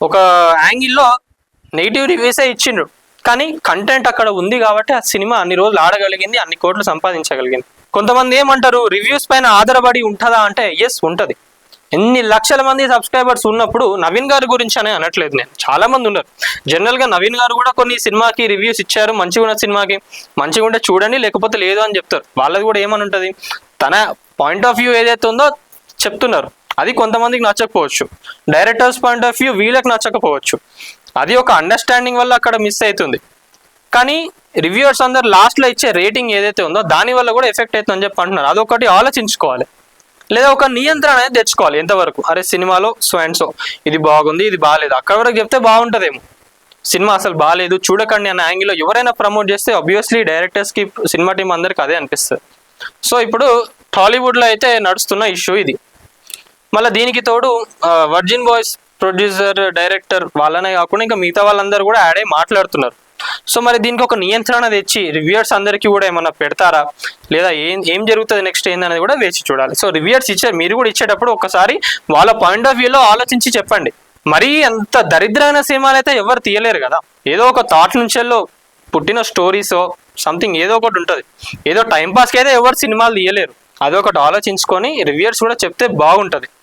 ఒక యాంగిల్లో నెగిటివ్ రివ్యూసే ఇచ్చిండ్రు, కానీ కంటెంట్ అక్కడ ఉంది కాబట్టి ఆ సినిమా అన్ని రోజులు ఆడగలిగింది, అన్ని కోట్లు సంపాదించగలిగింది. కొంతమంది ఏమంటారు, రివ్యూస్ పైన ఆధారపడి ఉంటుందా అంటే ఎస్ ఉంటుంది. ఎన్ని లక్షల మంది సబ్స్క్రైబర్స్ ఉన్నప్పుడు నవీన్ గారి గురించి అనే అనట్లేదు నేను, చాలా మంది ఉన్నారు. జనరల్గా నవీన్ గారు కూడా కొన్ని సినిమాకి రివ్యూస్ ఇచ్చారు, మంచిగా ఉన్న సినిమాకి, మంచిగా ఉంటే చూడండి లేకపోతే లేదు అని చెప్తారు. వాళ్ళది కూడా ఏమని ఉంటుంది, తన పాయింట్ ఆఫ్ వ్యూ ఏదైతే ఉందో చెప్తున్నారు, అది కొంతమందికి నచ్చకపోవచ్చు. డైరెక్టర్స్ పాయింట్ ఆఫ్ వ్యూ వీళ్ళకి నచ్చకపోవచ్చు. అది ఒక అండర్స్టాండింగ్ వల్ల అక్కడ మిస్ అవుతుంది. కానీ రివ్యూవర్స్ అందరు లాస్ట్లో ఇచ్చే రేటింగ్ ఏదైతే ఉందో దాని వల్ల కూడా ఎఫెక్ట్ అవుతుందని చెప్పి అంటున్నారు. అదొకటి ఆలోచించుకోవాలి, లేదా ఒక నియంత్రణ అనేది తెచ్చుకోవాలి. ఎంతవరకు అరే సినిమాలో సో అండ్ సో ఇది బాగుంది ఇది బాగాలేదు అక్కడ వరకు చెప్తే బాగుంటుందేమో, సినిమా అసలు బాగాలేదు చూడకండి అన్న యాంగిల్లో ఎవరైనా ప్రమోట్ చేస్తే ఆబ్వియస్లీ డైరెక్టర్స్కి, సినిమా టీం అందరికి అదే అనిపిస్తుంది. సో ఇప్పుడు టాలీవుడ్లో అయితే నడుస్తున్న ఇష్యూ ఇది. మళ్ళీ దీనికి తోడు వర్జిన్ బాయ్స్ ప్రొడ్యూసర్ డైరెక్టర్ వాళ్ళనే కాకుండా ఇంకా మిగతా వాళ్ళందరూ కూడా యాడే మాట్లాడుతున్నారు. సో మరి దీనికి ఒక నియంత్రణ తెచ్చి రివ్యూయర్స్ అందరికీ కూడా ఏమన్నా పెడతారా, లేదా ఏం జరుగుతుంది నెక్స్ట్ ఏందనేది కూడా వేచి చూడాలి. సో రివ్యూయర్స్ ఇచ్చారు, మీరు కూడా ఇచ్చేటప్పుడు ఒకసారి వాళ్ళ పాయింట్ ఆఫ్ వ్యూలో ఆలోచించి చెప్పండి. మరీ అంత దరిద్రమైన సినిమాలు అయితే ఎవరు తీయలేరు కదా. ఏదో ఒక థాట్ నుంచెల్లో పుట్టిన స్టోరీసో సంథింగ్ ఏదో ఒకటి ఉంటుంది. ఏదో టైంపాస్కి అయితే ఎవరు సినిమాలు తీయలేరు. అదొకటి ఆలోచించుకొని రివ్యూయర్స్ కూడా చెప్తే బాగుంటుంది.